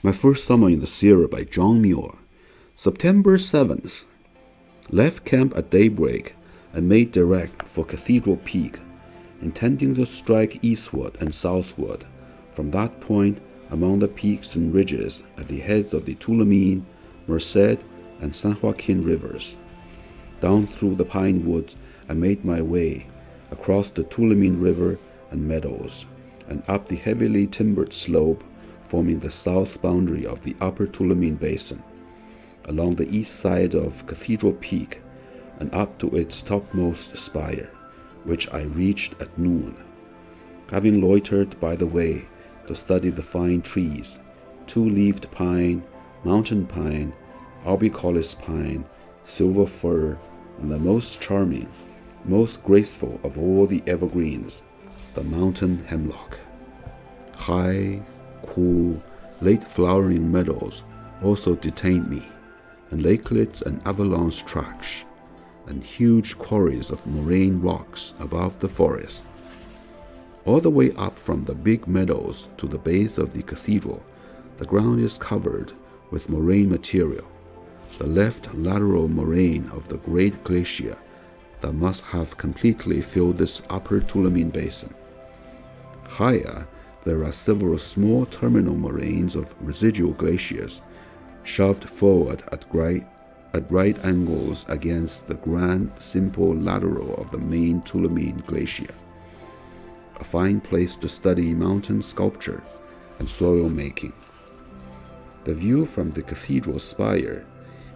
My first summer in the Sierra by John Muir. September 7th. Left camp at daybreak and made direct for Cathedral Peak, intending to strike eastward and southward. From that point, among the peaks and ridges at the heads of the Tulameen, Merced, and San Joaquin rivers. Down through the pine woods, I made my way across the Tulameen River and meadows, and up the heavily timbered slope forming the south boundary of the upper Tulameen Basin, along the east side of Cathedral Peak, and up to its topmost spire, which I reached at noon. Having loitered by the way to study the fine trees, two-leaved pine, mountain pine, albicollis pine, silver fir, and the most charming, most graceful of all the evergreens, the mountain hemlock. High, cool, late-flowering meadows also detained me, and lakelets and avalanche tracts, and huge quarries of moraine rocks above the forest. All the way up from the big meadows to the base of the cathedral, the ground is covered with moraine material, the left lateral moraine of the great glacier that must have completely filled this upper Tulameen Basin. Higher, there are several small terminal moraines of residual glaciers, shoved forward at right angles against the grand, simple lateral of the main Tulameen Glacier. A fine place to study mountain sculpture and soil making. The view from the cathedral spire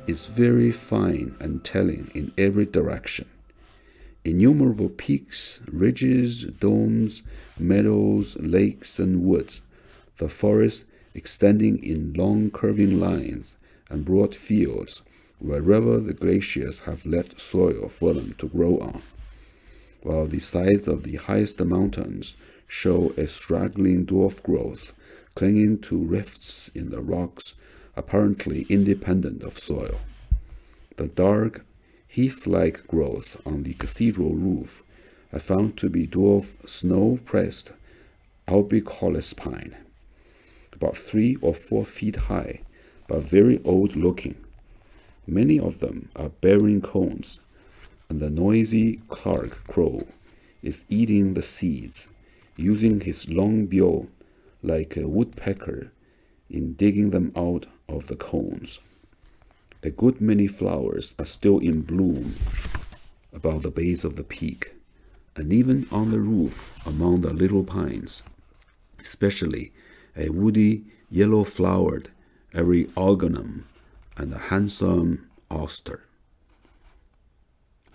is very fine and telling in every direction. Innumerable peaks, ridges, domes, meadows, lakes, and woods, the forest extending in long curving lines and broad fields wherever the glaciers have left soil for them to grow on, while the sides of the highest mountains show a straggling dwarf growth clinging to rifts in the rocks apparently independent of soil. The dark, heath-like growth on the cathedral roof I found to be dwarf snow-pressed albicollis pine, about 3 or 4 feet high, but very old-looking. Many of them are bearing cones, and the noisy Clark crow is eating the seeds, using his long bill like a woodpecker in digging them out of the cones. A good many flowers are still in bloom about the base of the peak, and even on the roof among the little pines, especially a woody yellow-flowered eriogonum and a handsome aster.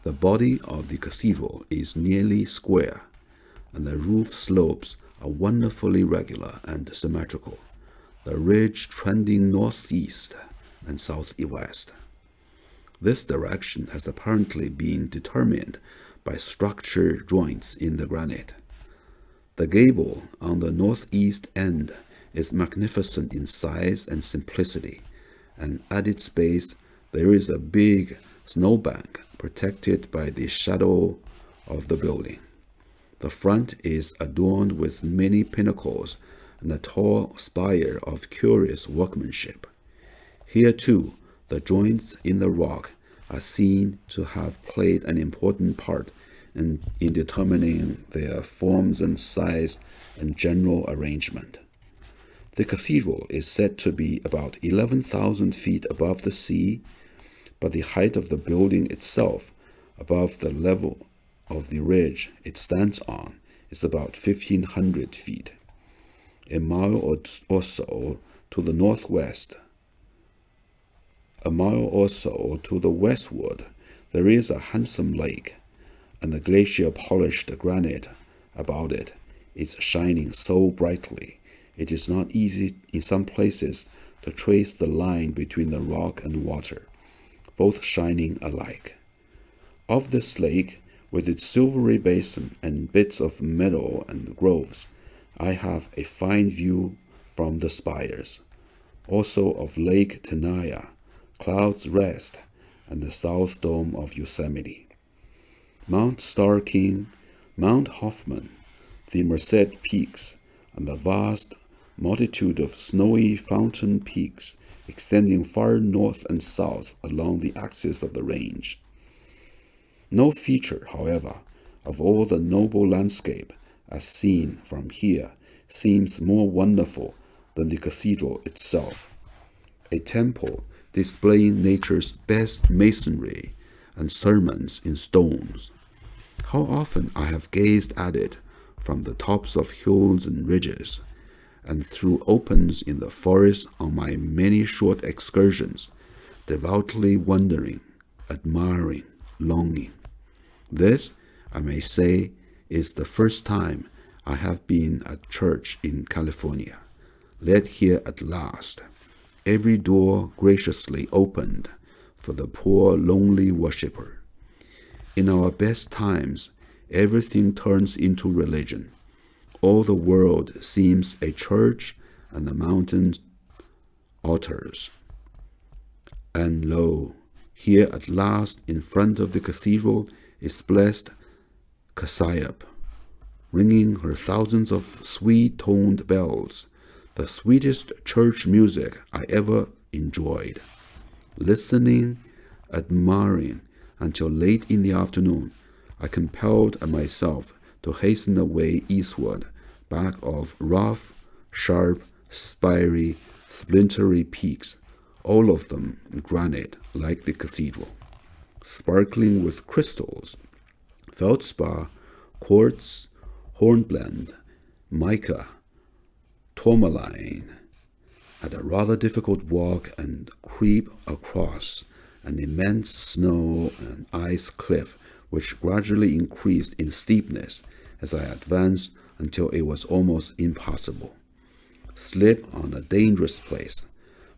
The body of the cathedral is nearly square, and the roof slopes are wonderfully regular and symmetrical, the ridge trending northeast and southwest. This direction has apparently been determined by structure joints in the granite. The gable on the northeast end is magnificent in size and simplicity, and at its base there is a big snowbank protected by the shadow of the building. The front is adorned with many pinnacles and a tall spire of curious workmanship. Here, too, the joints in the rock are seen to have played an important part in determining their forms and size and general arrangement. The cathedral is said to be about 11,000 feet above the sea, but the height of the building itself, above the level of the ridge it stands on, is about 1,500 feet. A mile or so to the northwest, a mile or so to the westward, there is a handsome lake, and the glacier-polished granite about it is shining so brightly it is not easy in some places to trace the line between the rock and water, both shining alike. Of this lake, with its silvery basin and bits of meadow and groves, I have a fine view from the spires, also of Lake Tenaya, Cloud's Rest, and the South Dome of Yosemite. Mount Starking, Mount Hoffman, the Merced Peaks, and the vast multitude of snowy fountain peaks extending far north and south along the axis of the range. No feature, however, of all the noble landscape as seen from here seems more wonderful than the cathedral itself, a temple displaying nature's best masonry and sermons in stones. How often I have gazed at it from the tops of hills and ridges, and through opens in the forest on my many short excursions, devoutly wondering, admiring, longing. This, I may say, is the first time I have been at church in California, led here at last, every door graciously opened for the poor lonely worshipper. In our best times, everything turns into religion. All the world seems a church and the mountains altars. And lo, here at last in front of the cathedral is blessed Cassiope, ringing her thousands of sweet-toned bells, the sweetest church music I ever enjoyed. Listening, admiring, until late in the afternoon, I compelled myself to hasten away eastward, back of rough, sharp, spiry, splintery peaks, all of them granite like the cathedral, sparkling with crystals, feldspar, quartz, hornblende, mica, tourmaline, at a rather difficult walk and creep across an immense snow and ice cliff which gradually increased in steepness as I advanced until it was almost impossible. Slip on a dangerous place,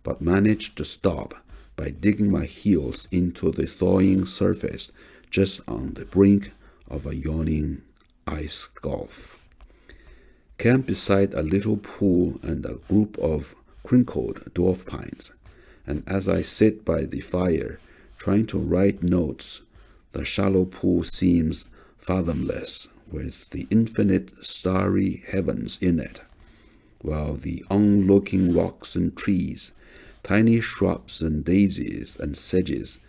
but managed to stop by digging my heels into the thawing surface just on the brink of a yawning ice gulf. Camp beside a little pool and a group of crinkled dwarf pines, and as I sit by the fire trying to write notes, the shallow pool seems fathomless with the infinite starry heavens in it, while the onlooking rocks and trees, tiny shrubs and daisies and sedges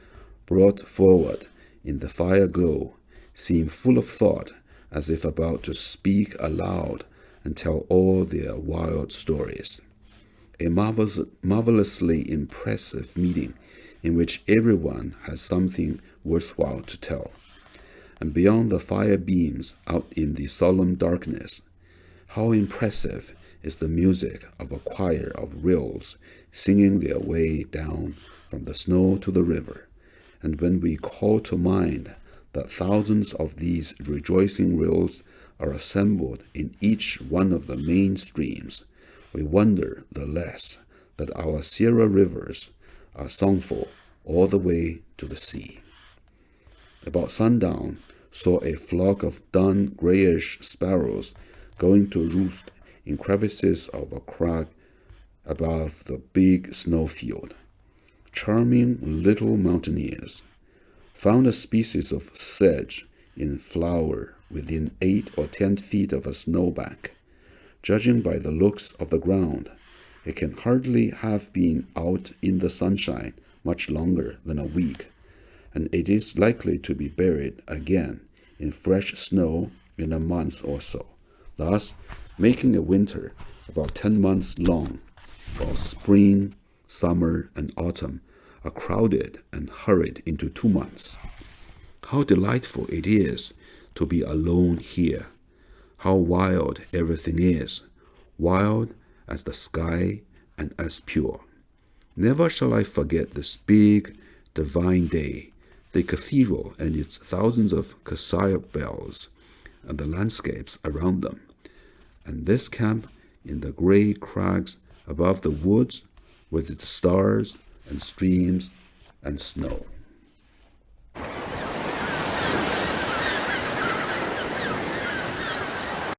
brought forward in the fire glow seem full of thought, as if about to speak aloud and tell all their wild stories. A marvelously impressive meeting in which everyone has something worthwhile to tell. And beyond the fire beams out in the solemn darkness, how impressive is the music of a choir of rills singing their way down from the snow to the river. And when we call to mind that thousands of these rejoicing rills are assembled in each one of the main streams, we wonder the less that our Sierra rivers are songful all the way to the sea. About sundown, saw a flock of dun grayish sparrows going to roost in crevices of a crag above the big snowfield. Charming little mountaineers. Found a species of sedge in flower within 8 or 10 feet of a snowbank. Judging by the looks of the ground, it can hardly have been out in the sunshine much longer than a week, and it is likely to be buried again in fresh snow in a month or so, thus making a winter about 10 months long, while spring, summer, and autumn are crowded and hurried into 2 months. How delightful it is to be alone here. How wild everything is, wild as the sky and as pure. Never shall I forget this big, divine day, the cathedral and its thousands of Cassiope bells, and the landscapes around them, and this camp in the gray crags above the woods with its stars and streams and snow.